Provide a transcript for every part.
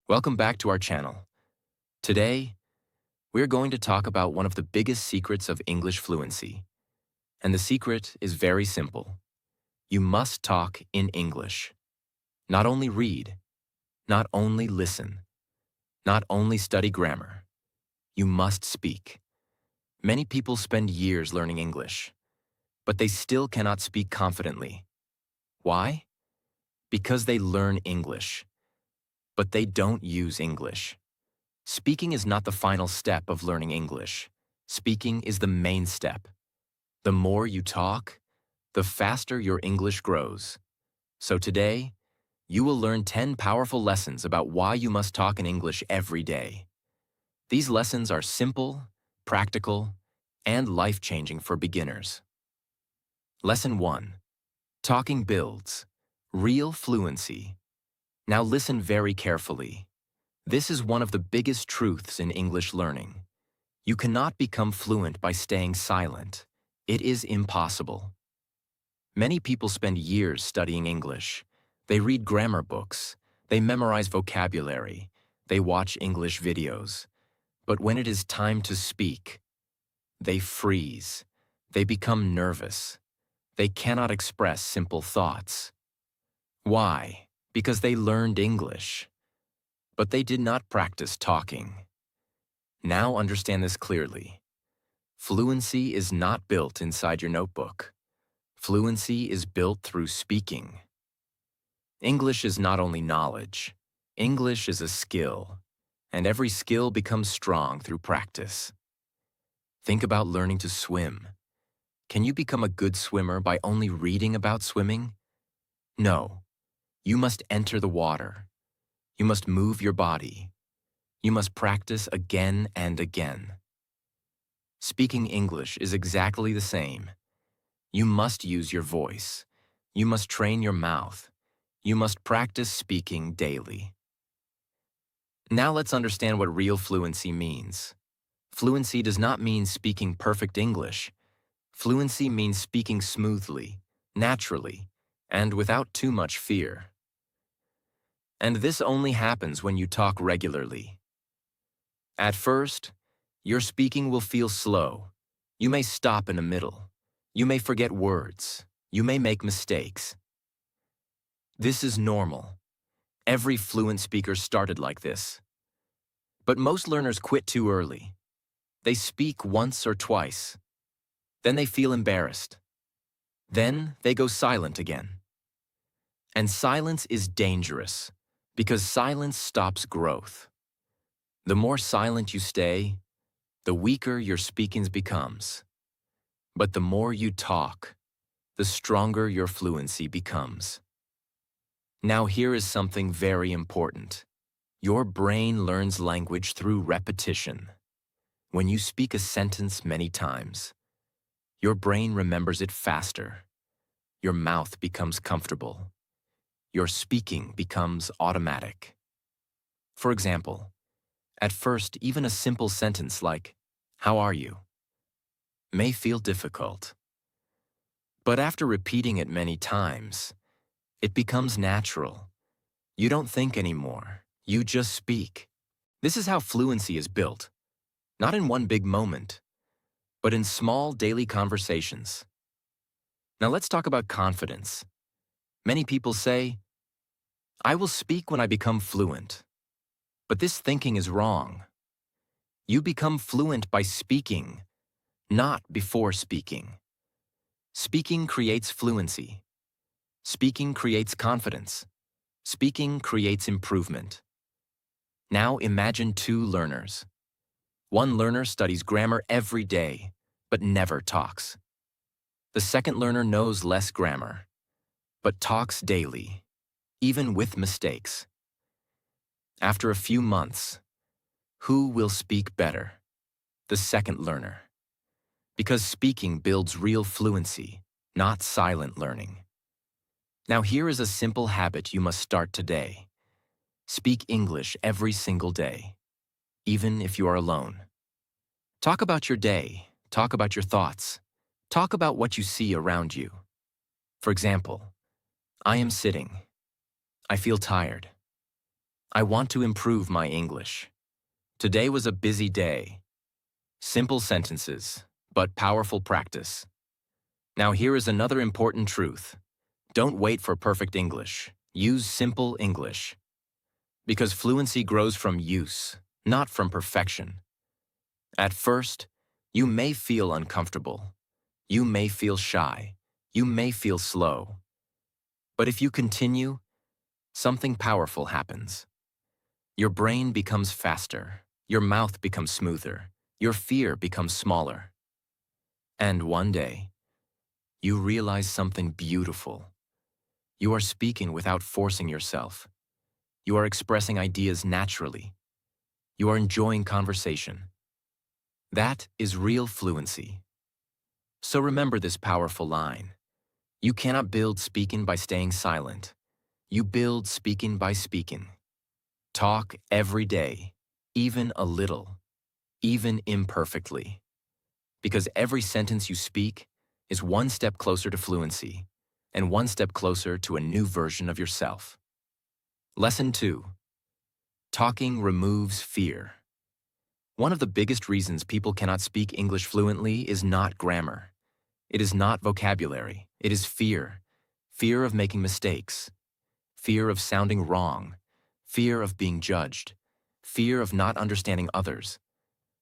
Welcome back to our channel. Today, we're going to talk about one of the biggest secrets of English fluency. And the secret is very simple. You must talk in English. Not only read, not only listen, not only study grammar. You must speak. Many people spend years learning English, but they still cannot speak confidently. Why? Because they learn English, but they don't use English. Speaking is not the final step of learning English. Speaking is the main step. The more you talk, the faster your English grows. So today, you will learn 10 powerful lessons about why you must talk in English every day. These lessons are simple, practical, and life-changing for beginners. Lesson 1. Talking builds. Real fluency. Now listen very carefully. This is one of the biggest truths in English learning. You cannot become fluent by staying silent. It is impossible. Many people spend years studying English. They read grammar books. They memorize vocabulary. They watch English videos. But when it is time to speak, they freeze. They become nervous. They cannot express simple thoughts. Why? Because they learned English, but they did not practice talking. Now understand this clearly. Fluency is not built inside your notebook. Fluency is built through speaking. English is not only knowledge. English is a skill, and every skill becomes strong through practice. Think about learning to swim. Can you become a good swimmer by only reading about swimming? No. You must enter the water. You must move your body. You must practice again and again. Speaking English is exactly the same. You must use your voice. You must train your mouth. You must practice speaking daily. Now let's understand what real fluency means. Fluency does not mean speaking perfect English. Fluency means speaking smoothly, naturally, and without too much fear. And this only happens when you talk regularly. At first, your speaking will feel slow. You may stop in the middle. You may forget words. You may make mistakes. This is normal. Every fluent speaker started like this. But most learners quit too early. They speak once or twice. Then they feel embarrassed. Then they go silent again. And silence is dangerous, because silence stops growth. The more silent you stay, the weaker your speaking becomes. But the more you talk, the stronger your fluency becomes. Now here is something very important. Your brain learns language through repetition. When you speak a sentence many times, your brain remembers it faster. Your mouth becomes comfortable. Your speaking becomes automatic. For example, at first, even a simple sentence like, "How are you?" may feel difficult. But after repeating it many times, it becomes natural. You don't think anymore. You just speak. This is how fluency is built. Not in one big moment, but in small daily conversations. Now let's talk about confidence. Many people say, "I will speak when I become fluent." But this thinking is wrong. You become fluent by speaking, not before speaking. Speaking creates fluency. Speaking creates confidence. Speaking creates improvement. Now imagine two learners. One learner studies grammar every day, but never talks. The second learner knows less grammar, but talks daily, even with mistakes. After a few months, who will speak better? The second learner. Because speaking builds real fluency, not silent learning. Now here is a simple habit you must start today. Speak English every single day, even if you are alone. Talk about your day. Talk about your thoughts. Talk about what you see around you. For example, "I am sitting. I feel tired. I want to improve my English. Today was a busy day. Simple sentences, but powerful practice. Now here is another important truth. Don't wait for perfect English. Use simple English. Because fluency grows from use, not from perfection. At first, you may feel uncomfortable. You may feel shy. You may feel slow. But if you continue, something powerful happens. Your brain becomes faster. Your mouth becomes smoother. Your fear becomes smaller. And one day, you realize something beautiful. You are speaking without forcing yourself. You are expressing ideas naturally. You are enjoying conversation. That is real fluency. So remember this powerful line. You cannot build speaking by staying silent. You build speaking by speaking. Talk every day, even a little, even imperfectly. Because every sentence you speak is one step closer to fluency and one step closer to a new version of yourself. Lesson 2. Talking removes fear. One of the biggest reasons people cannot speak English fluently is not grammar. It is not vocabulary. It is fear. Fear of making mistakes. Fear of sounding wrong. Fear of being judged. Fear of not understanding others.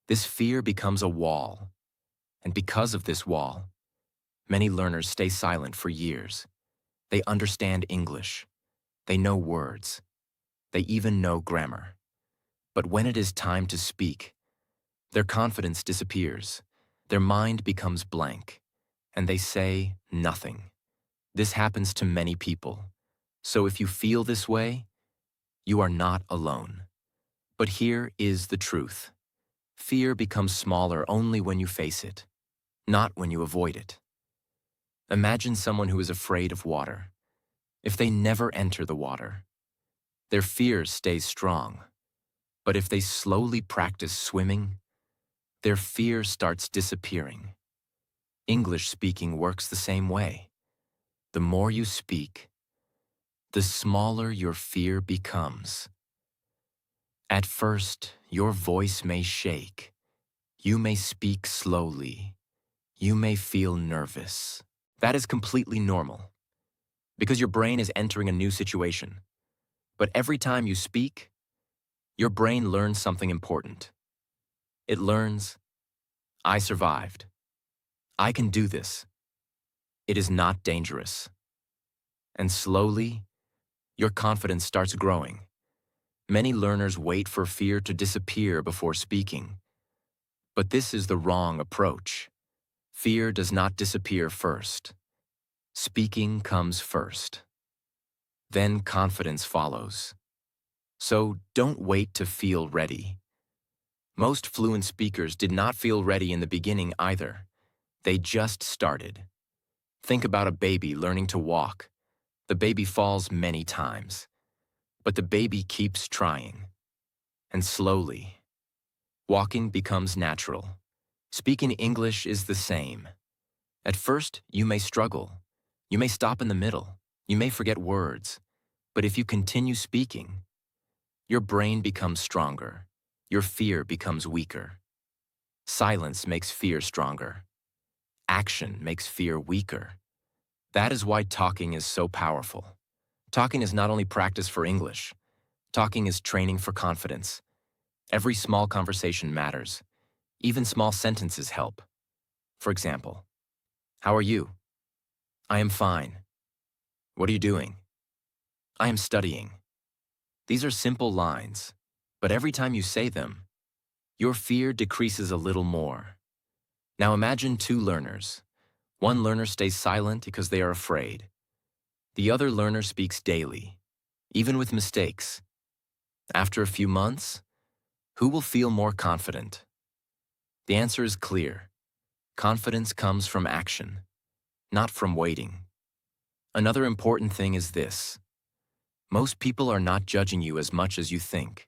This fear becomes a wall. And because of this wall, many learners stay silent for years. They understand English. They know words. They even know grammar. But when it is time to speak, their confidence disappears. Their mind becomes blank. And they say nothing. This happens to many people. So if you feel this way, you are not alone. But here is the truth. Fear becomes smaller only when you face it, not when you avoid it. Imagine someone who is afraid of water. If they never enter the water, their fear stays strong. But if they slowly practice swimming, their fear starts disappearing. English speaking works the same way. The more you speak, the smaller your fear becomes. At first, your voice may shake. You may speak slowly. You may feel nervous. That is completely normal, because your brain is entering a new situation. But every time you speak, your brain learns something important. It learns, I survived. I can do this. It is not dangerous. And slowly, your confidence starts growing. Many learners wait for fear to disappear before speaking. But this is the wrong approach. Fear does not disappear first. Speaking comes first. Then confidence follows. So don't wait to feel ready. Most fluent speakers did not feel ready in the beginning either. They just started. Think about a baby learning to walk. The baby falls many times, but the baby keeps trying. And slowly, walking becomes natural. Speaking English is the same. At first, you may struggle. You may stop in the middle. You may forget words. But if you continue speaking, your brain becomes stronger. Your fear becomes weaker. Silence makes fear stronger. Action makes fear weaker. That is why talking is so powerful. Talking is not only practice for English. Talking is training for confidence. Every small conversation matters. Even small sentences help. For example, how are you? I am fine. What are you doing? I am studying. These are simple lines, but every time you say them, your fear decreases a little more. Now imagine two learners. One learner stays silent because they are afraid. The other learner speaks daily, even with mistakes. After a few months, who will feel more confident? The answer is clear. Confidence comes from action, not from waiting. Another important thing is this. Most people are not judging you as much as you think.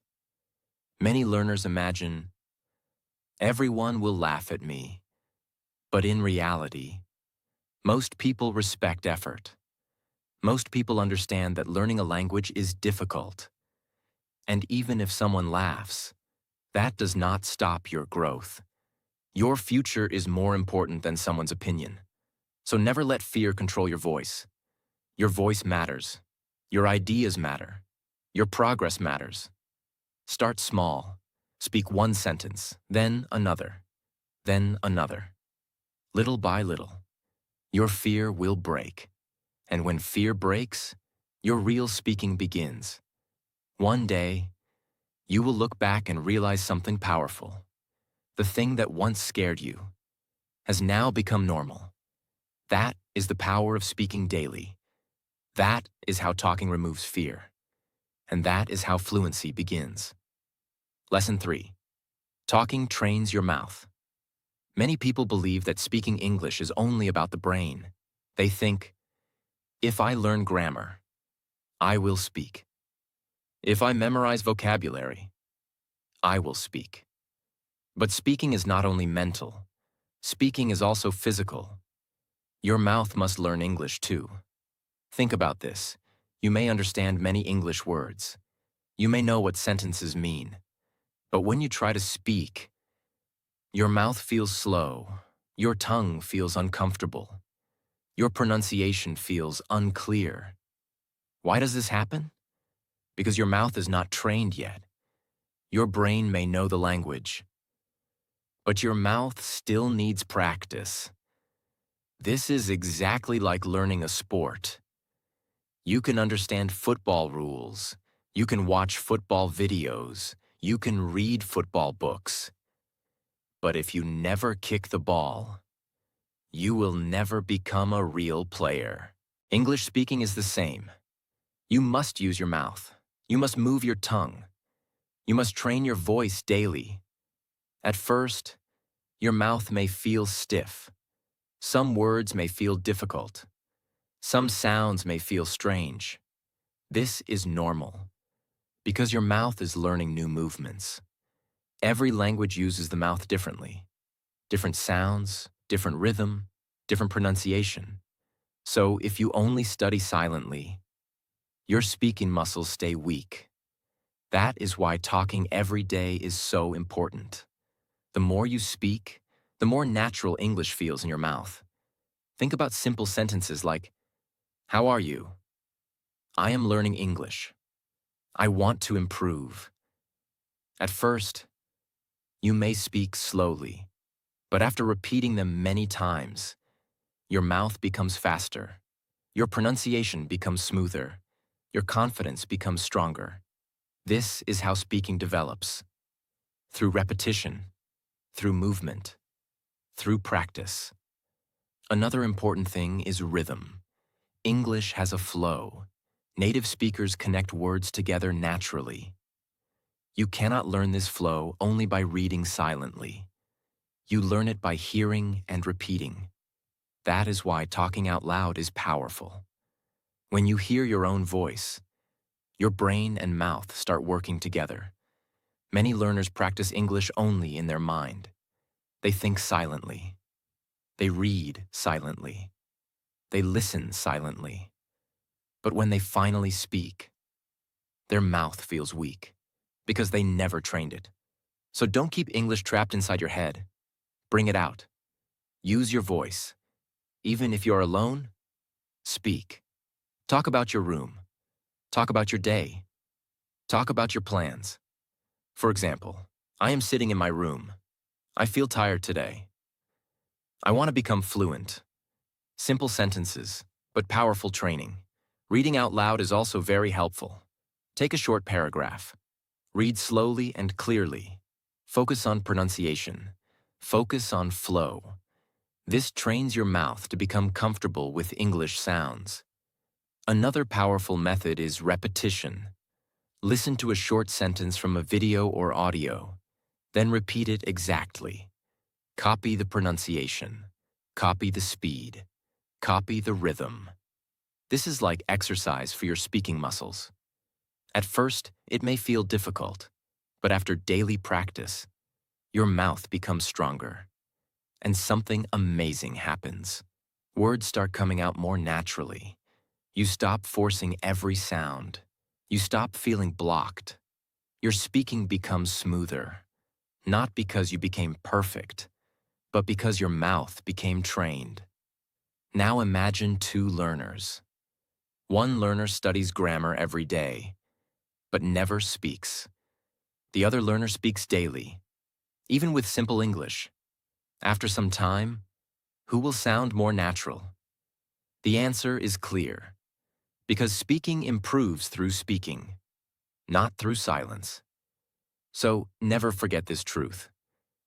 Many learners imagine, everyone will laugh at me. But in reality, most people respect effort. Most people understand that learning a language is difficult. And even if someone laughs, that does not stop your growth. Your future is more important than someone's opinion. So never let fear control your voice. Your voice matters. Your ideas matter. Your progress matters. Start small. Speak one sentence, then another, then another. Little by little, your fear will break. And when fear breaks, your real speaking begins. One day, you will look back and realize something powerful. The thing that once scared you has now become normal. That is the power of speaking daily. That is how talking removes fear. And that is how fluency begins. Lesson 3. Talking trains your mouth. Many people believe that speaking English is only about the brain. They think, if I learn grammar, I will speak. If I memorize vocabulary, I will speak. But speaking is not only mental. Speaking is also physical. Your mouth must learn English too. Think about this. You may understand many English words. You may know what sentences mean. But when you try to speak, your mouth feels slow. Your tongue feels uncomfortable. Your pronunciation feels unclear. Why does this happen? Because your mouth is not trained yet. Your brain may know the language, but your mouth still needs practice. This is exactly like learning a sport. You can understand football rules. You can watch football videos. You can read football books. But if you never kick the ball, you will never become a real player. English speaking is the same. You must use your mouth. You must move your tongue. You must train your voice daily. At first, your mouth may feel stiff. Some words may feel difficult. Some sounds may feel strange. This is normal, because your mouth is learning new movements. Every language uses the mouth differently. Different sounds, different rhythm, different pronunciation. So if you only study silently, your speaking muscles stay weak. That is why talking every day is so important. The more you speak, the more natural English feels in your mouth. Think about simple sentences like, "How are you?" "I am learning English." "I want to improve." At first, you may speak slowly, but after repeating them many times, your mouth becomes faster, your pronunciation becomes smoother, your confidence becomes stronger. This is how speaking develops. Through repetition, through movement, through practice. Another important thing is rhythm. English has a flow. Native speakers connect words together naturally. You cannot learn this flow only by reading silently. You learn it by hearing and repeating. That is why talking out loud is powerful. When you hear your own voice, your brain and mouth start working together. Many learners practice English only in their mind. They think silently. They read silently. They listen silently. But when they finally speak, their mouth feels weak because they never trained it. So don't keep English trapped inside your head. Bring it out. Use your voice. Even if you're alone, speak. Talk about your room. Talk about your day. Talk about your plans. For example, I am sitting in my room. I feel tired today. I want to become fluent. Simple sentences, but powerful training. Reading out loud is also very helpful. Take a short paragraph. Read slowly and clearly. Focus on pronunciation. Focus on flow. This trains your mouth to become comfortable with English sounds. Another powerful method is repetition. Listen to a short sentence from a video or audio, then repeat it exactly. Copy the pronunciation. Copy the speed. Copy the rhythm. This is like exercise for your speaking muscles. At first, it may feel difficult, but after daily practice, your mouth becomes stronger, and something amazing happens. Words start coming out more naturally. You stop forcing every sound. You stop feeling blocked. Your speaking becomes smoother, not because you became perfect, but because your mouth became trained. Now imagine two learners. One learner studies grammar every day, but never speaks. The other learner speaks daily, even with simple English. After some time, who will sound more natural? The answer is clear, because speaking improves through speaking, not through silence. So never forget this truth.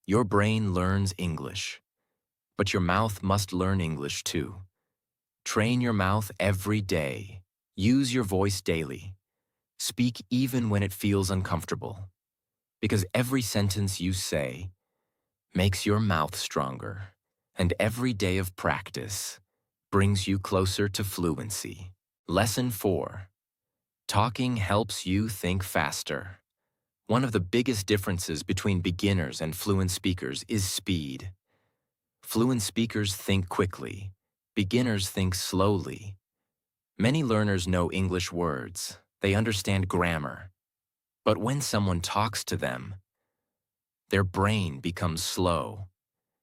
Your brain learns English, but your mouth must learn English too. Train your mouth every day. Use your voice daily. Speak even when it feels uncomfortable, because every sentence you say makes your mouth stronger, and every day of practice brings you closer to fluency. Lesson 4. Talking helps you think faster. One of the biggest differences between beginners and fluent speakers is speed. Fluent speakers think quickly. Beginners think slowly. Many learners know English words. They understand grammar. But when someone talks to them, their brain becomes slow.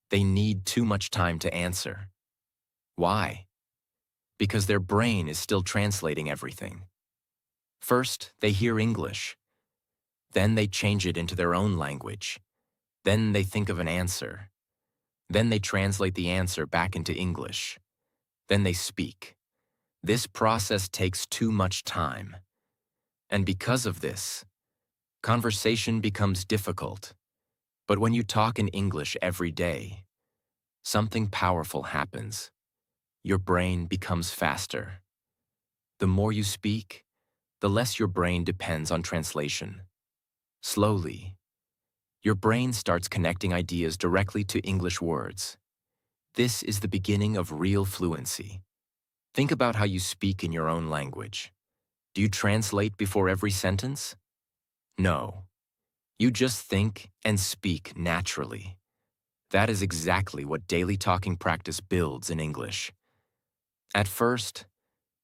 They need too much time to answer. Why? Because their brain is still translating everything. First, they hear English. Then they change it into their own language. Then they think of an answer. Then they translate the answer back into English. Then they speak. This process takes too much time. And because of this, conversation becomes difficult. But when you talk in English every day, something powerful happens. Your brain becomes faster. The more you speak, the less your brain depends on translation. Slowly, your brain starts connecting ideas directly to English words. This is the beginning of real fluency. Think about how you speak in your own language. Do you translate before every sentence? No. You just think and speak naturally. That is exactly what daily talking practice builds in English. At first,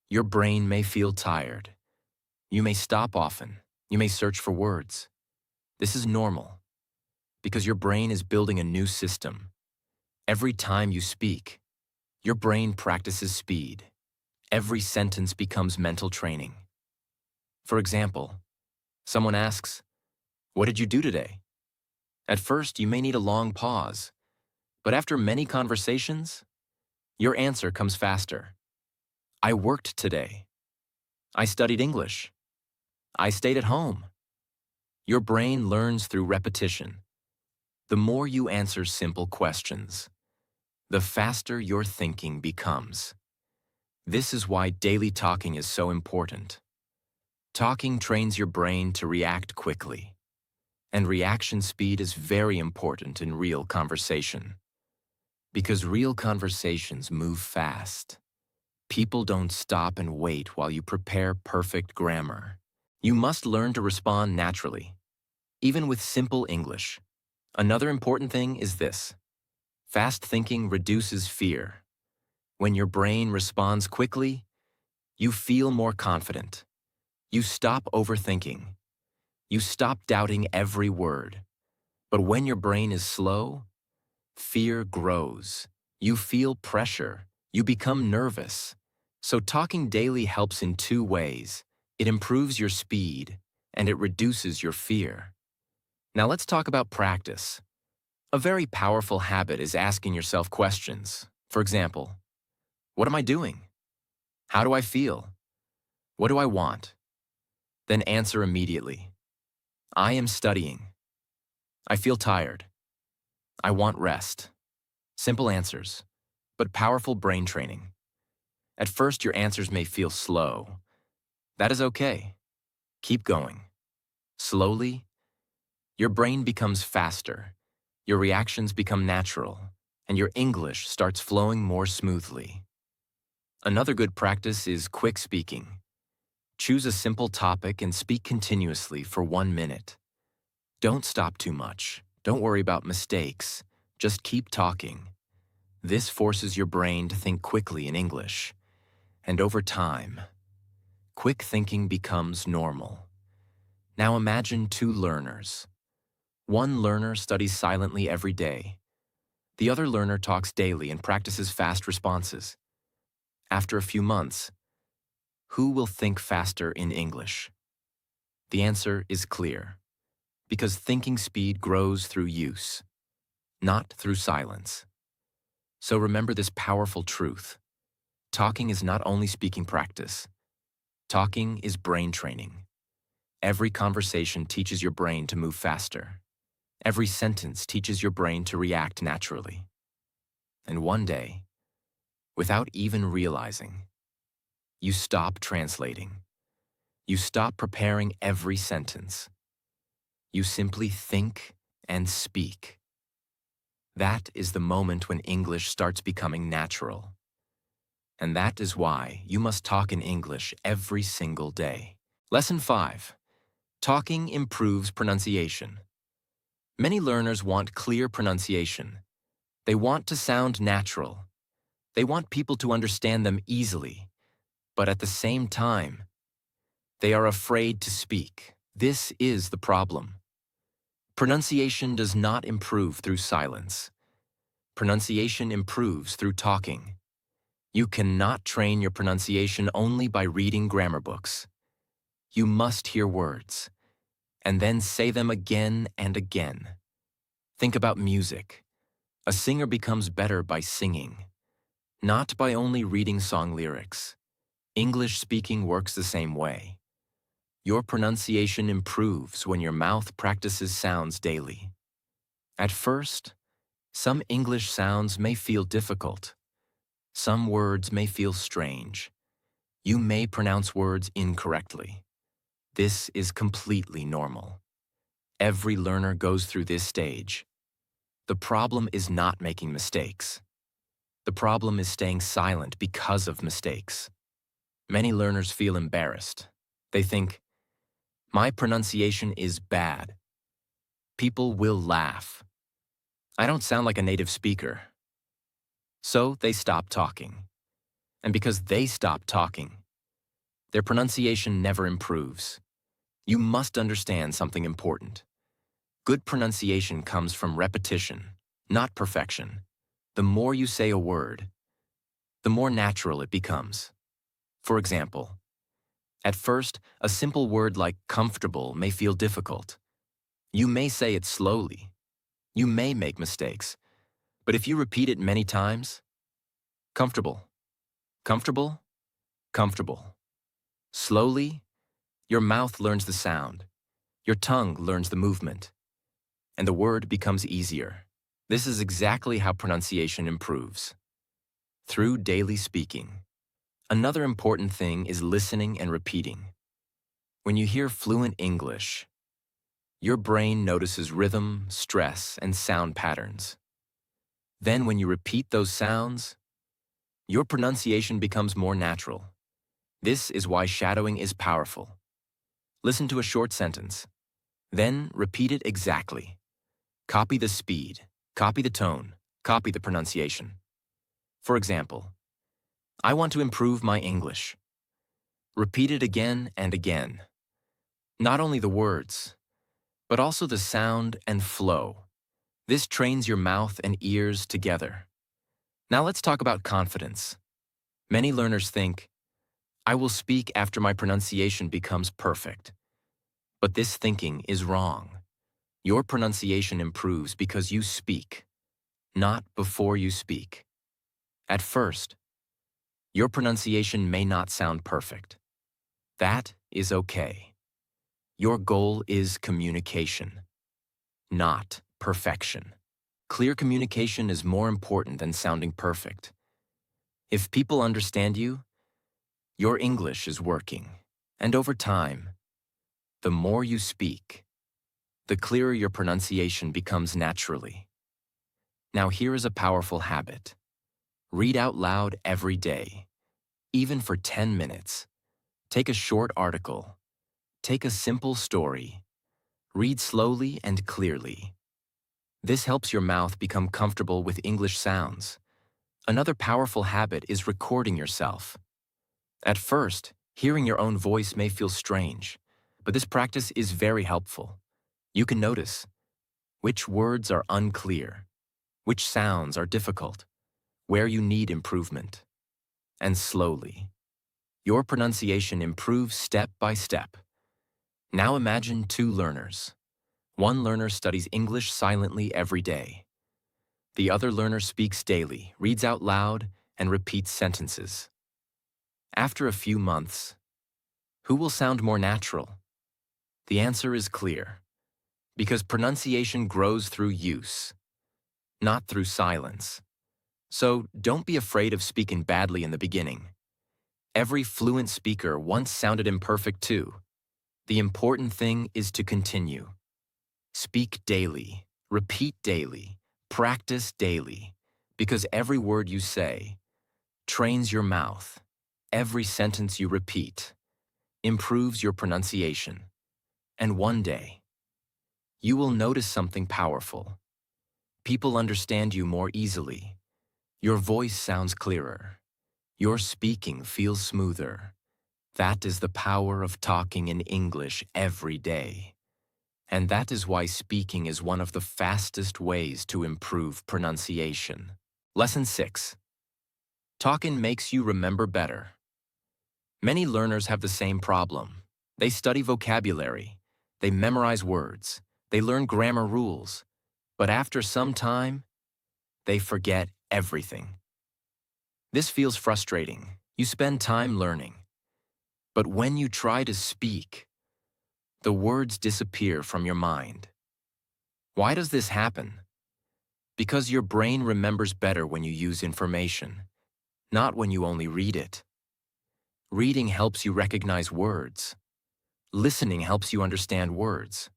your brain may feel tired. You may stop often. You may search for words. This is normal, because your brain is building a new system. Every time you speak, your brain practices speed. Every sentence becomes mental training. For example, someone asks, "What did you do today?" At first, you may need a long pause, but after many conversations, your answer comes faster. "I worked today. I studied English. I stayed at home." Your brain learns through repetition. The more you answer simple questions, the faster your thinking becomes. This is why daily talking is so important. Talking trains your brain to react quickly, and reaction speed is very important in real conversation. Because real conversations move fast. People don't stop and wait while you prepare perfect grammar. You must learn to respond naturally, even with simple English. Another important thing is this. Fast thinking reduces fear. When your brain responds quickly, you feel more confident. You stop overthinking. You stop doubting every word. But when your brain is slow, fear grows. You feel pressure. You become nervous. So talking daily helps in two ways. It improves your speed, and it reduces your fear. Now let's talk about practice. A very powerful habit is asking yourself questions. For example, what am I doing? How do I feel? What do I want? Then answer immediately. I am studying. I feel tired. I want rest. Simple answers, but powerful brain training. At first, your answers may feel slow. That is okay. Keep going. Slowly, your brain becomes faster, your reactions become natural, and your English starts flowing more smoothly. Another good practice is quick speaking. Choose a simple topic and speak continuously for 1 minute. Don't stop too much. Don't worry about mistakes. Just keep talking. This forces your brain to think quickly in English. And over time, quick thinking becomes normal. Now imagine two learners. One learner studies silently every day. The other learner talks daily and practices fast responses. After a few months, who will think faster in English? The answer is clear, because thinking speed grows through use, not through silence. So remember this powerful truth. Talking is not only speaking practice. Talking is brain training. Every conversation teaches your brain to move faster. Every sentence teaches your brain to react naturally. And one day, without even realizing, you stop translating. You stop preparing every sentence. You simply think and speak. That is the moment when English starts becoming natural. And that is why you must talk in English every single day. Lesson 5. Talking improves pronunciation. Many learners want clear pronunciation. They want to sound natural. They want people to understand them easily. But at the same time, they are afraid to speak. This is the problem. Pronunciation does not improve through silence. Pronunciation improves through talking. You cannot train your pronunciation only by reading grammar books. You must hear words, and then say them again and again. Think about music. A singer becomes better by singing, not by only reading song lyrics. English speaking works the same way. Your pronunciation improves when your mouth practices sounds daily. At first, some English sounds may feel difficult. Some words may feel strange. You may pronounce words incorrectly. This is completely normal. Every learner goes through this stage. The problem is not making mistakes. The problem is staying silent because of mistakes. Many learners feel embarrassed. They think, my pronunciation is bad. People will laugh. I don't sound like a native speaker. So they stop talking. And because they stop talking, their pronunciation never improves. You must understand something important. Good pronunciation comes from repetition, not perfection. The more you say a word, the more natural it becomes. For example, at first, a simple word like comfortable may feel difficult. You may say it slowly. You may make mistakes. But if you repeat it many times, comfortable, comfortable, comfortable. Slowly, your mouth learns the sound. Your tongue learns the movement. And the word becomes easier. This is exactly how pronunciation improves. Through daily speaking. Another important thing is listening and repeating. When you hear fluent English, your brain notices rhythm, stress, and sound patterns. Then when you repeat those sounds, your pronunciation becomes more natural. This is why shadowing is powerful. Listen to a short sentence. Then repeat it exactly. Copy the speed, copy the tone, copy the pronunciation. For example, I want to improve my English. Repeat it again and again. Not only the words, but also the sound and flow. This trains your mouth and ears together. Now let's talk about confidence. Many learners think, I will speak after my pronunciation becomes perfect. But this thinking is wrong. Your pronunciation improves because you speak, not before you speak. At first, your pronunciation may not sound perfect. That is okay. Your goal is communication, not perfection. Clear communication is more important than sounding perfect. If people understand you, your English is working. And over time, the more you speak, the clearer your pronunciation becomes naturally. Now here is a powerful habit. Read out loud every day, even for 10 minutes. Take a short article. Take a simple story. Read slowly and clearly. This helps your mouth become comfortable with English sounds. Another powerful habit is recording yourself. At first, hearing your own voice may feel strange, But this practice is very helpful. You can notice which words are unclear, which sounds are difficult, where you need improvement. And slowly, your pronunciation improves step by step. Now imagine two learners. One learner studies English silently every day. The other learner speaks daily, reads out loud, and repeats sentences. After a few months, who will sound more natural? The answer is clear. Because pronunciation grows through use, not through silence. So don't be afraid of speaking badly in the beginning. Every fluent speaker once sounded imperfect too. The important thing is to continue. Speak daily, repeat daily, practice daily, because every word you say trains your mouth. Every sentence you repeat improves your pronunciation. And one day, you will notice something powerful. People understand you more easily. Your voice sounds clearer. Your speaking feels smoother. That is the power of talking in English every day. And that is why speaking is one of the fastest ways to improve pronunciation. Lesson 6. Talking makes you remember better. Many learners have the same problem. They study vocabulary. They memorize words. They learn grammar rules. But after some time, they forget everything. This feels frustrating. You spend time learning. But when you try to speak, the words disappear from your mind. Why does this happen? Because your brain remembers better when you use information, not when you only read it. Reading helps you recognize words. Listening helps you understand words.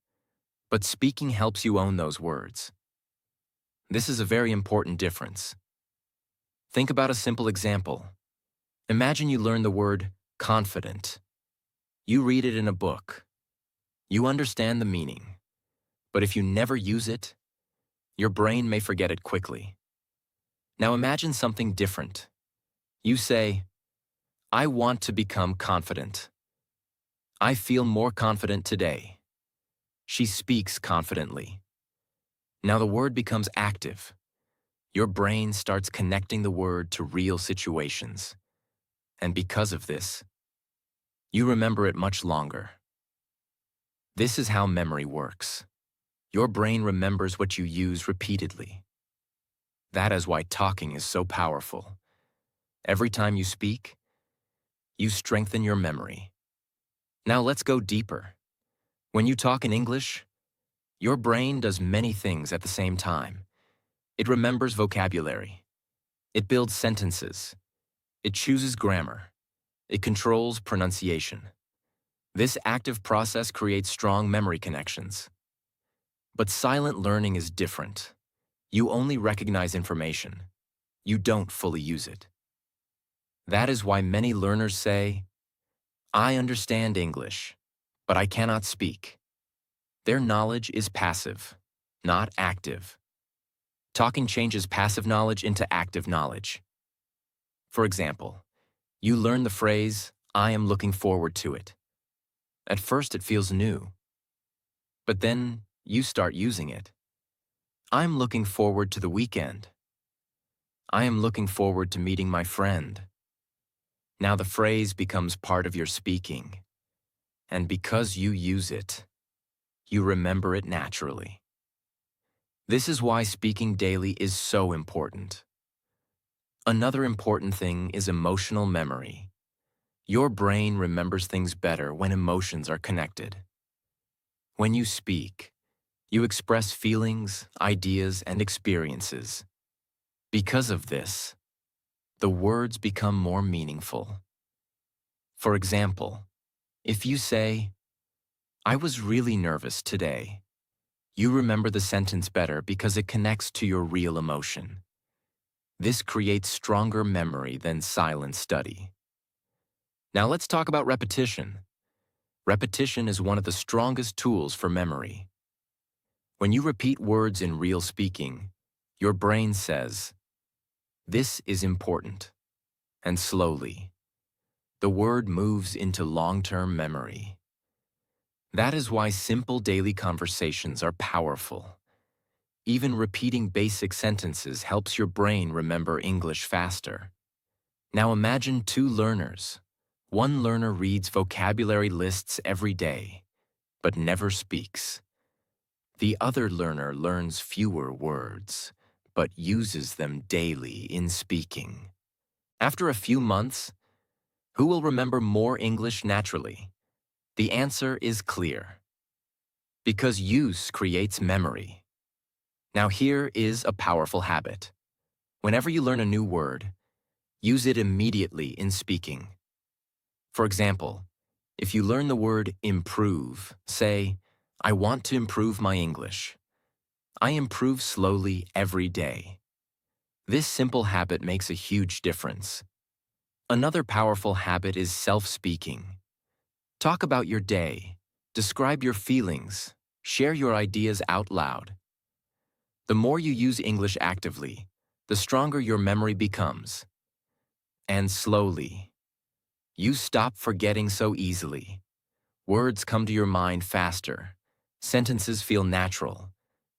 But speaking helps you own those words. This is a very important difference. Think about a simple example. Imagine you learn the word confident. You read it in a book. You understand the meaning. But if you never use it, your brain may forget it quickly. Now imagine something different. You say, I want to become confident. I feel more confident today. She speaks confidently. Now the word becomes active. Your brain starts connecting the word to real situations. And because of this, you remember it much longer. This is how memory works. Your brain remembers what you use repeatedly. That is why talking is so powerful. Every time you speak, you strengthen your memory. Now let's go deeper. When you talk in English, your brain does many things at the same time. It remembers vocabulary. It builds sentences. It chooses grammar. It controls pronunciation. This active process creates strong memory connections. But silent learning is different. You only recognize information. You don't fully use it. That is why many learners say, I understand English, but I cannot speak. Their knowledge is passive, not active. Talking changes passive knowledge into active knowledge. For example, you learn the phrase, I am looking forward to it. At first it feels new, but then you start using it. I'm looking forward to the weekend. I am looking forward to meeting my friend. Now the phrase becomes part of your speaking, and because you use it, you remember it naturally. This is why speaking daily is so important. Another important thing is emotional memory. Your brain remembers things better when emotions are connected. When you speak, you express feelings, ideas, and experiences. Because of this, the words become more meaningful. For example, if you say, I was really nervous today, you remember the sentence better because it connects to your real emotion. This creates stronger memory than silent study. Now let's talk about repetition. Repetition is one of the strongest tools for memory. When you repeat words in real speaking, your brain says, this is important. And slowly, the word moves into long-term memory. That is why simple daily conversations are powerful. Even repeating basic sentences helps your brain remember English faster. Now imagine two learners. One learner reads vocabulary lists every day, but never speaks. The other learner learns fewer words, but uses them daily in speaking. After a few months, who will remember more English naturally? The answer is clear. Because use creates memory. Now here is a powerful habit. Whenever you learn a new word, use it immediately in speaking. For example, if you learn the word improve, say, I want to improve my English. I improve slowly every day. This simple habit makes a huge difference. Another powerful habit is self-speaking. Talk about your day, describe your feelings, share your ideas out loud. The more you use English actively, the stronger your memory becomes. And slowly, you stop forgetting so easily. Words come to your mind faster. Sentences feel natural.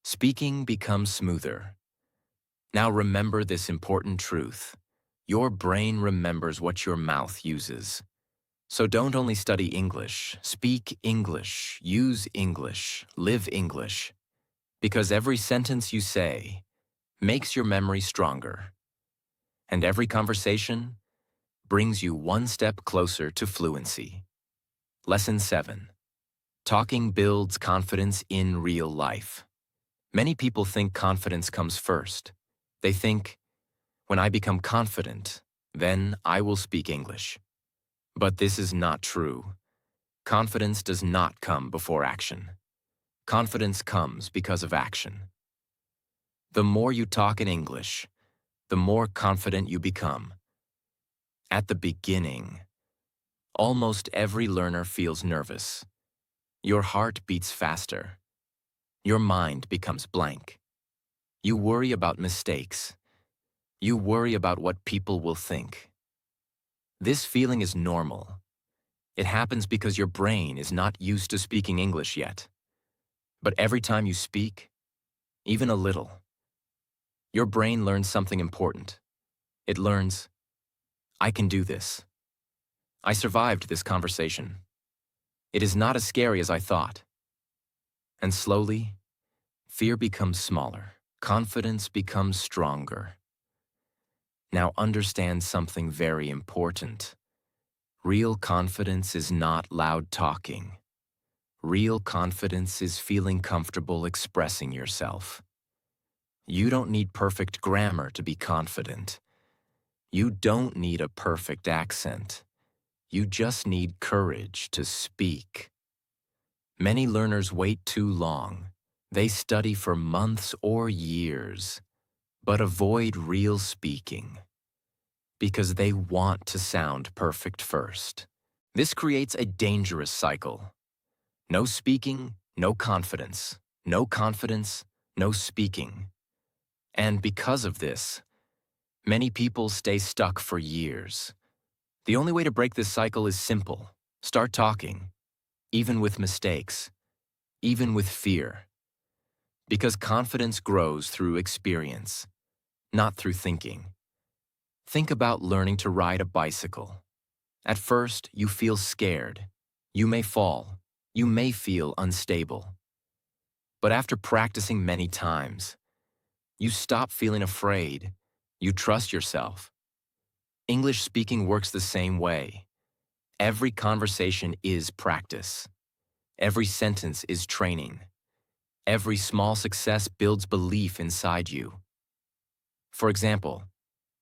Speaking becomes smoother. Now remember this important truth. Your brain remembers what your mouth uses. So don't only study English, speak English, use English, live English. Because every sentence you say makes your memory stronger. And every conversation brings you one step closer to fluency. Lesson 7. Talking builds confidence in real life. Many people think confidence comes first. They think, when I become confident, then I will speak English. But this is not true. Confidence does not come before action. Confidence comes because of action. The more you talk in English, the more confident you become. At the beginning, almost every learner feels nervous. Your heart beats faster. Your mind becomes blank. You worry about mistakes. You worry about what people will think. This feeling is normal. It happens because your brain is not used to speaking English yet. But every time you speak, even a little, your brain learns something important. It learns, I can do this. I survived this conversation. It is not as scary as I thought. And slowly, fear becomes smaller. Confidence becomes stronger. Now understand something very important. Real confidence is not loud talking. Real confidence is feeling comfortable expressing yourself. You don't need perfect grammar to be confident. You don't need a perfect accent. You just need courage to speak. Many learners wait too long. They study for months or years, but avoid real speaking because they want to sound perfect first. This creates a dangerous cycle. No speaking, no confidence. No confidence, no speaking. And because of this, many people stay stuck for years. The only way to break this cycle is simple. Start talking, even with mistakes, even with fear. Because confidence grows through experience, not through thinking. Think about learning to ride a bicycle. At first, you feel scared. You may fall. You may feel unstable. But after practicing many times, you stop feeling afraid. You trust yourself. English speaking works the same way. Every conversation is practice. Every sentence is training. Every small success builds belief inside you. For example,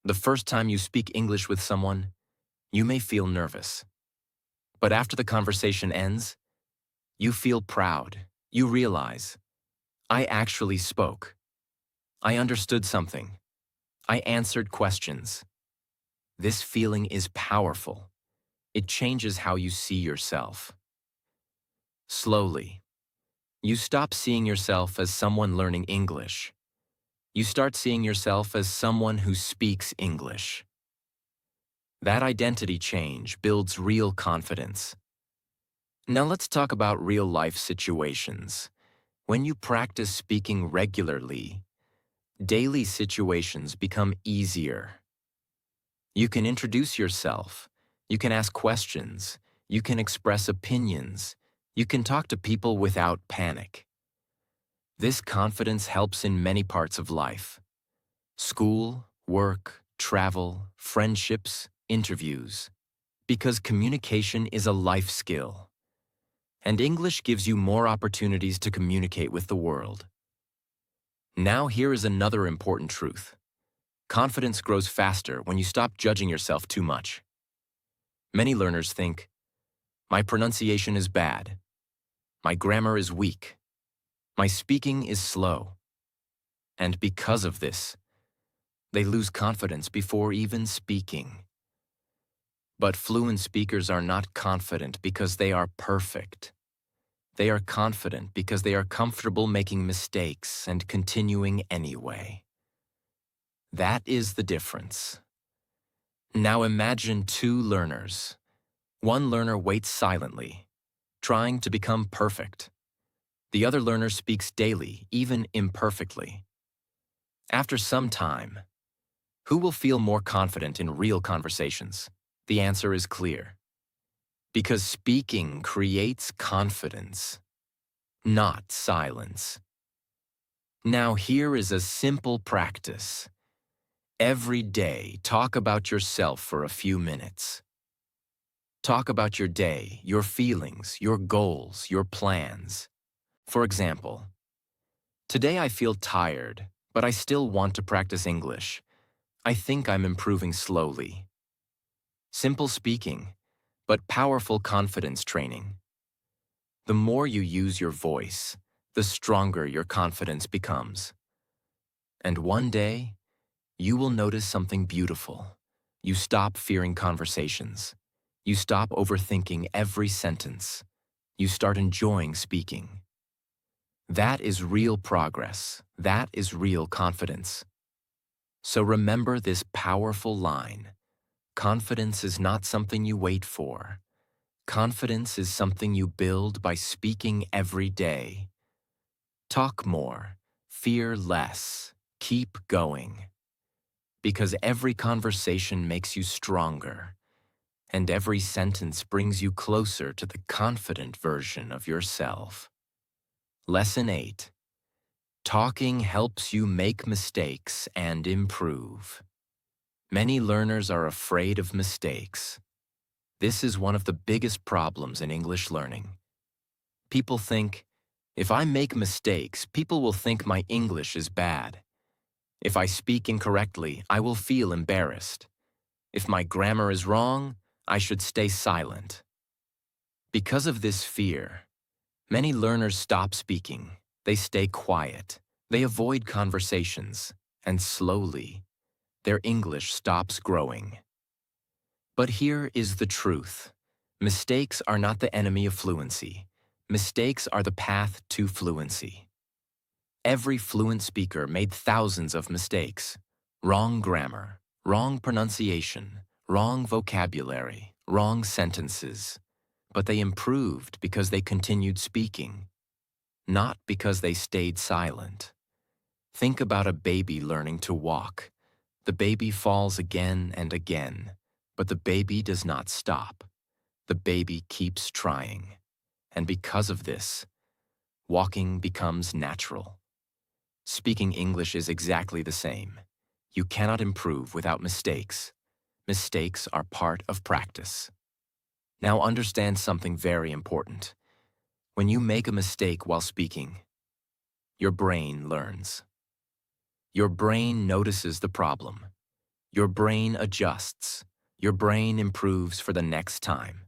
the first time you speak English with someone, you may feel nervous. But after the conversation ends, you feel proud. You realize, I actually spoke. I understood something. I answered questions. This feeling is powerful. It changes how you see yourself. Slowly, you stop seeing yourself as someone learning English. You start seeing yourself as someone who speaks English. That identity change builds real confidence. Now let's talk about real-life situations. When you practice speaking regularly, daily situations become easier. You can introduce yourself, you can ask questions, you can express opinions, you can talk to people without panic. This confidence helps in many parts of life: school, work, travel, friendships, interviews. Because communication is a life skill, and English gives you more opportunities to communicate with the world. Now here is another important truth. Confidence grows faster when you stop judging yourself too much. Many learners think, my pronunciation is bad, my grammar is weak, my speaking is slow. And because of this, they lose confidence before even speaking. But fluent speakers are not confident because they are perfect. They are confident because they are comfortable making mistakes and continuing anyway. That is the difference. Now imagine two learners. One learner waits silently, trying to become perfect. The other learner speaks daily, even imperfectly. After some time, who will feel more confident in real conversations? The answer is clear. Because speaking creates confidence, not silence. Now here is a simple practice. Every day, talk about yourself for a few minutes. Talk about your day, your feelings, your goals, your plans. For example, today I feel tired, but I still want to practice English. I think I'm improving slowly. Simple speaking, but powerful confidence training. The more you use your voice, the stronger your confidence becomes. And one day, you will notice something beautiful. You stop fearing conversations. You stop overthinking every sentence. You start enjoying speaking. That is real progress. That is real confidence. So remember this powerful line. Confidence is not something you wait for. Confidence is something you build by speaking every day. Talk more. Fear less. Keep going. Because every conversation makes you stronger, and every sentence brings you closer to the confident version of yourself. Lesson 8. Talking helps you make mistakes and improve. Many learners are afraid of mistakes. This is one of the biggest problems in English learning. People think, if I make mistakes, people will think my English is bad. If I speak incorrectly, I will feel embarrassed. If my grammar is wrong, I should stay silent. Because of this fear, many learners stop speaking. They stay quiet. They avoid conversations, and slowly, their English stops growing. But here is the truth. Mistakes are not the enemy of fluency. Mistakes are the path to fluency. Every fluent speaker made thousands of mistakes. Wrong grammar, wrong pronunciation, wrong vocabulary, wrong sentences. But they improved because they continued speaking, not because they stayed silent. Think about a baby learning to walk. The baby falls again and again, but the baby does not stop. The baby keeps trying. And because of this, walking becomes natural. Speaking English is exactly the same. You cannot improve without mistakes. Mistakes are part of practice. Now understand something very important. When you make a mistake while speaking, your brain learns. Your brain notices the problem. Your brain adjusts. Your brain improves for the next time.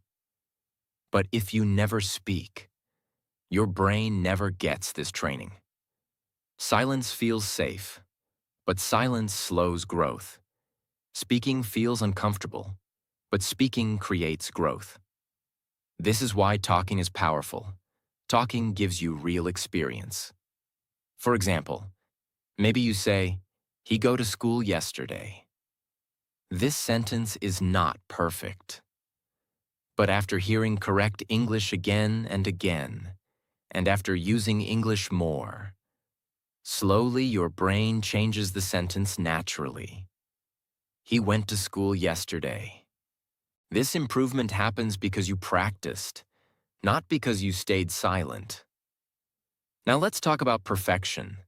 But if you never speak, your brain never gets this training. Silence feels safe, but silence slows growth. Speaking feels uncomfortable, but speaking creates growth. This is why talking is powerful. Talking gives you real experience. For example, maybe you say, "He go to school yesterday." This sentence is not perfect, But after hearing correct English again and again, and after using English more, slowly your brain changes the sentence naturally. He went to school yesterday. This improvement happens because you practiced, not because you stayed silent. Now let's talk about perfection.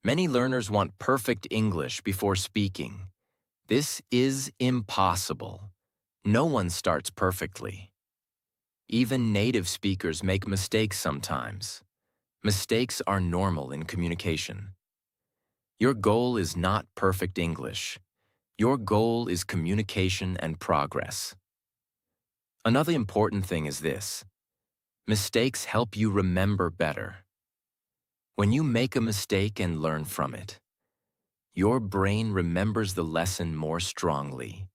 Many learners want perfect English before speaking. This is impossible. No one starts perfectly. Even native speakers make mistakes sometimes. Mistakes are normal in communication. Your goal is not perfect English. Your goal is communication and progress. Another important thing is this: mistakes help you remember better. When you make a mistake and learn from it, your brain remembers the lesson more strongly.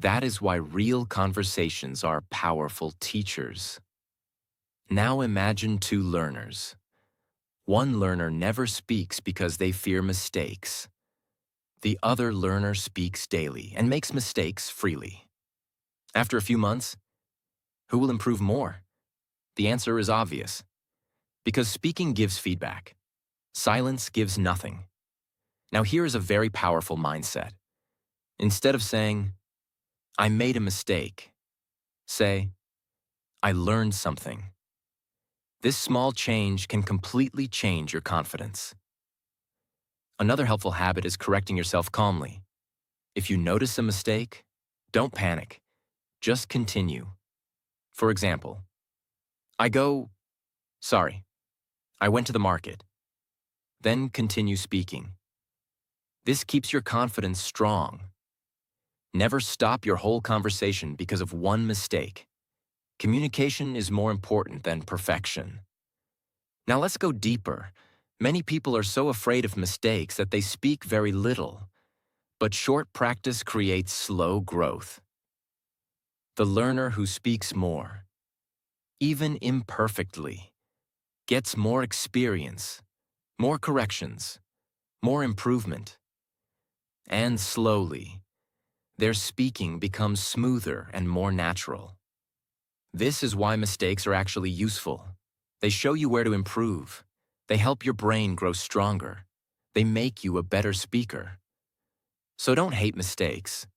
That is why real conversations are powerful teachers. Now imagine two learners. One learner never speaks because they fear mistakes. The other learner speaks daily and makes mistakes freely. After a few months, who will improve more? The answer is obvious. Because speaking gives feedback. Silence gives nothing. Now here is a very powerful mindset. Instead of saying, "I made a mistake," say, "I learned something." This small change can completely change your confidence. Another helpful habit is correcting yourself calmly. If you notice a mistake, don't panic. Just continue. For example, sorry, I went to the market. Then continue speaking. This keeps your confidence strong. Never stop your whole conversation because of one mistake. Communication is more important than perfection. Now let's go deeper. Many people are so afraid of mistakes that they speak very little. But short practice creates slow growth. The learner who speaks more, even imperfectly, gets more experience, more corrections, more improvement. And slowly, their speaking becomes smoother and more natural. This is why mistakes are actually useful. They show you where to improve. They help your brain grow stronger. They make you a better speaker. So don't hate mistakes.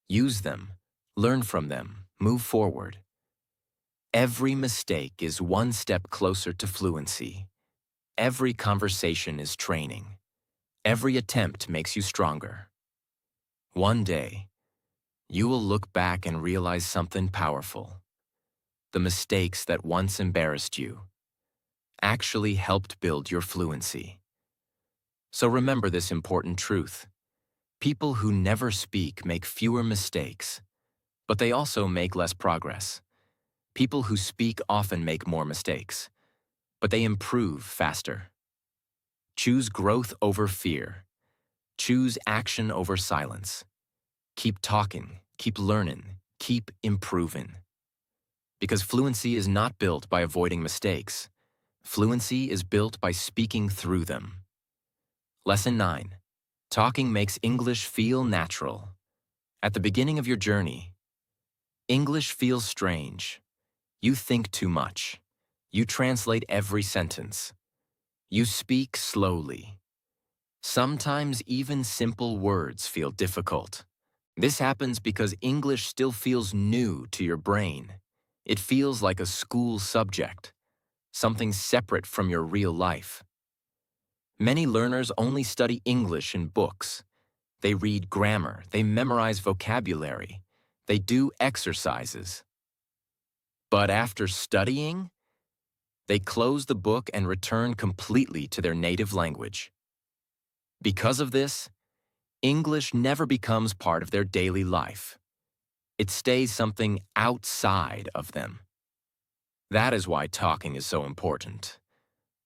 Use them, learn from them, move forward. Every mistake is one step closer to fluency. Every conversation is training. Every attempt makes you stronger. One day, you will look back and realize something powerful. The mistakes that once embarrassed you actually helped build your fluency. So remember this important truth. People who never speak make fewer mistakes, but they also make less progress. People who speak often make more mistakes, but they improve faster. Choose growth over fear. Choose action over silence. Keep talking, keep learning, keep improving. Because fluency is not built by avoiding mistakes. Fluency is built by speaking through them. Lesson 9. Talking makes English feel natural. At the beginning of your journey, English feels strange. You think too much. You translate every sentence. You speak slowly. Sometimes even simple words feel difficult. This happens because English still feels new to your brain. It feels like a school subject, something separate from your real life. Many learners only study English in books. They read grammar, they memorize vocabulary, they do exercises. But after studying, they close the book and return completely to their native language. Because of this, English never becomes part of their daily life. It stays something outside of them. That is why talking is so important.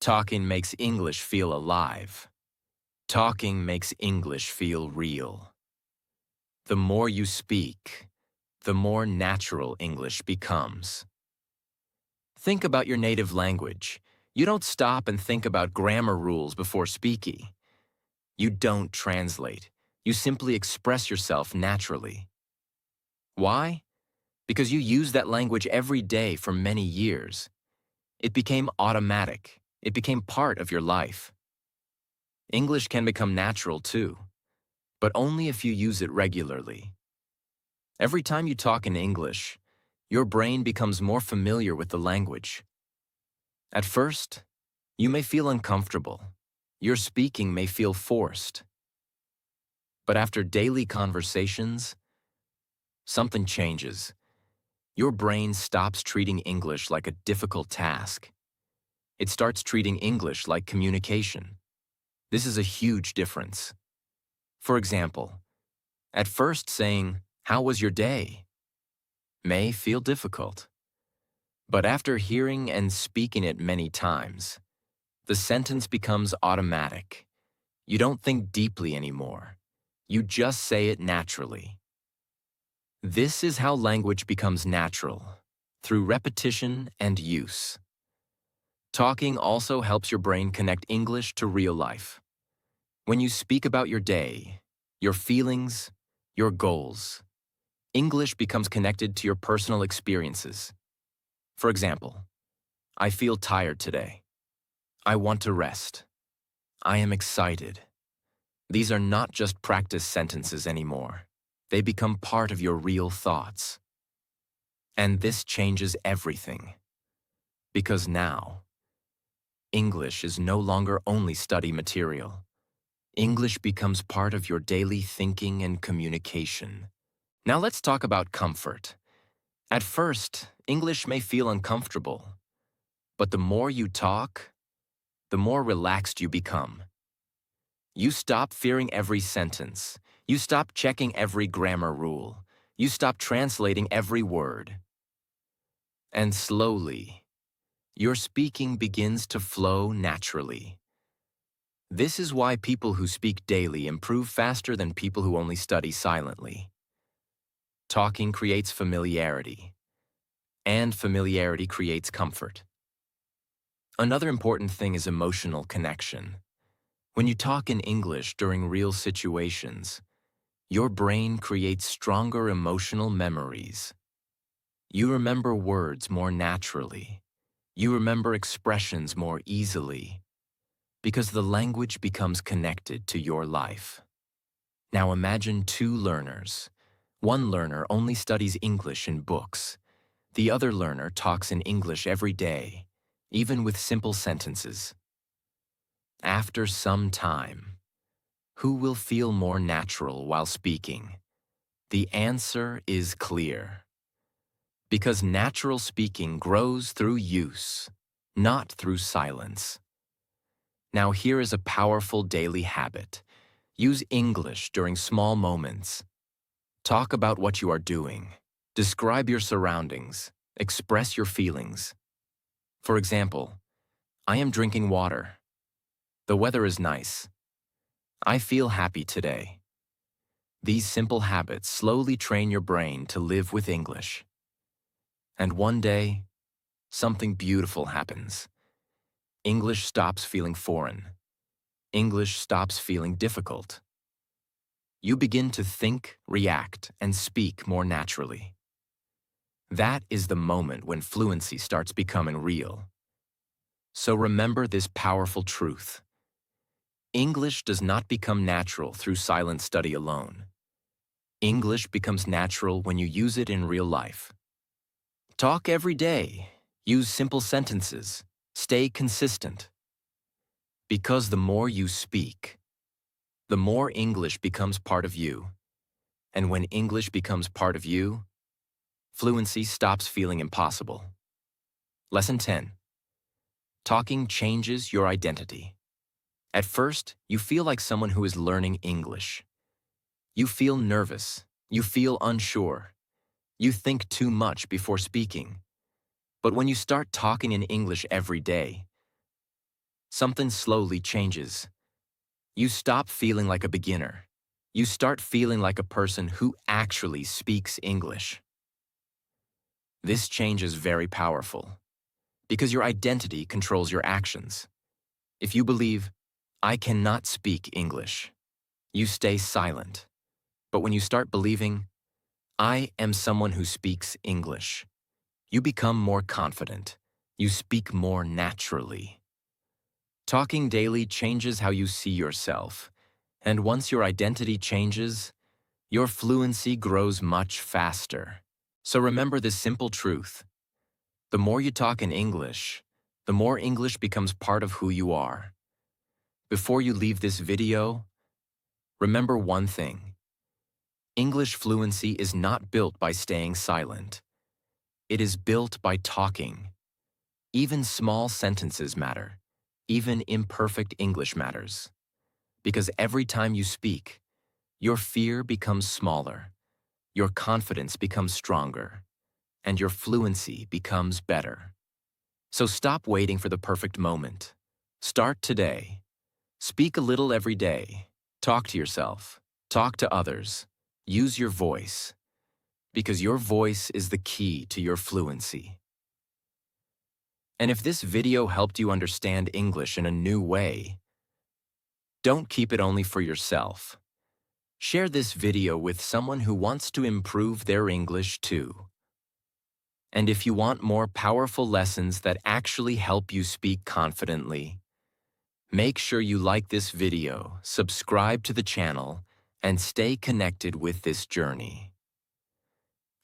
Talking makes English feel alive. Talking makes English feel real. The more you speak, the more natural English becomes. Think about your native language. You don't stop and think about grammar rules before speaking. You don't translate. You simply express yourself naturally. Why? because you use that language every day for many years. It became automatic. It became part of your life. English can become natural too, but only if you use it regularly. Every time you talk in English, your brain becomes more familiar with the language. At first, you may feel uncomfortable. Your speaking may feel forced. But after daily conversations, something changes. Your brain stops treating English like a difficult task. It starts treating English like communication. This is a huge difference. For example, at first saying, "How was your day?" may feel difficult. But after hearing and speaking it many times, the sentence becomes automatic. You don't think deeply anymore. You just say it naturally. This is how language becomes natural, through repetition and use. Talking also helps your brain connect English to real life. When you speak about your day, your feelings, your goals, English becomes connected to your personal experiences. For example, I feel tired today. I want to rest. I am excited. These are not just practice sentences anymore. They become part of your real thoughts. And this changes everything. Because now, English is no longer only study material. English becomes part of your daily thinking and communication. Now let's talk about comfort. At first, English may feel uncomfortable, but the more you talk, the more relaxed you become. You stop fearing every sentence. You stop checking every grammar rule. You stop translating every word. And slowly, your speaking begins to flow naturally. This is why people who speak daily improve faster than people who only study silently. Talking creates familiarity, and familiarity creates comfort. Another important thing is emotional connection. When you talk in English during real situations, your brain creates stronger emotional memories. You remember words more naturally. You remember expressions more easily, because the language becomes connected to your life. Now imagine two learners. One learner only studies English in books. The other learner talks in English every day, even with simple sentences. After some time, who will feel more natural while speaking? The answer is clear. Because natural speaking grows through use, not through silence. Now here is a powerful daily habit. Use English during small moments. Talk about what you are doing. Describe your surroundings. Express your feelings. For example, I am drinking water. The weather is nice. I feel happy today. These simple habits slowly train your brain to live with English. And one day, something beautiful happens. English stops feeling foreign. English stops feeling difficult. You begin to think, react, and speak more naturally. That is the moment when fluency starts becoming real. So remember this powerful truth. English does not become natural through silent study alone. English becomes natural when you use it in real life. Talk every day. Use simple sentences. Stay consistent. Because the more you speak, the more English becomes part of you. And when English becomes part of you, fluency stops feeling impossible. Lesson 10. Talking changes your identity. At first, you feel like someone who is learning English. You feel nervous. You feel unsure. You think too much before speaking. But when you start talking in English every day, something slowly changes. You stop feeling like a beginner. You start feeling like a person who actually speaks English. This change is very powerful because your identity controls your actions. If you believe, I cannot speak English, you stay silent. But when you start believing, I am someone who speaks English. You become more confident. You speak more naturally. Talking daily changes how you see yourself, and once your identity changes, your fluency grows much faster. So remember this simple truth. The more you talk in English, the more English becomes part of who you are. Before you leave this video, remember one thing. English fluency is not built by staying silent. It is built by talking. Even small sentences matter. Even imperfect English matters. Because every time you speak, your fear becomes smaller, your confidence becomes stronger, and your fluency becomes better. So stop waiting for the perfect moment. Start today. Speak a little every day. Talk to yourself. Talk to others. Use your voice. Because your voice is the key to your fluency. And if this video helped you understand English in a new way, don't keep it only for yourself. Share this video with someone who wants to improve their English too. And if you want more powerful lessons that actually help you speak confidently, make sure you like this video, subscribe to the channel, and stay connected with this journey.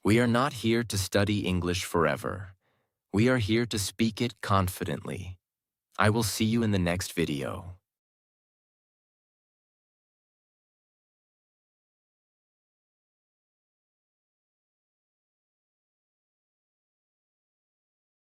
We are not here to study English forever. We are here to speak it confidently. I will see you in the next video.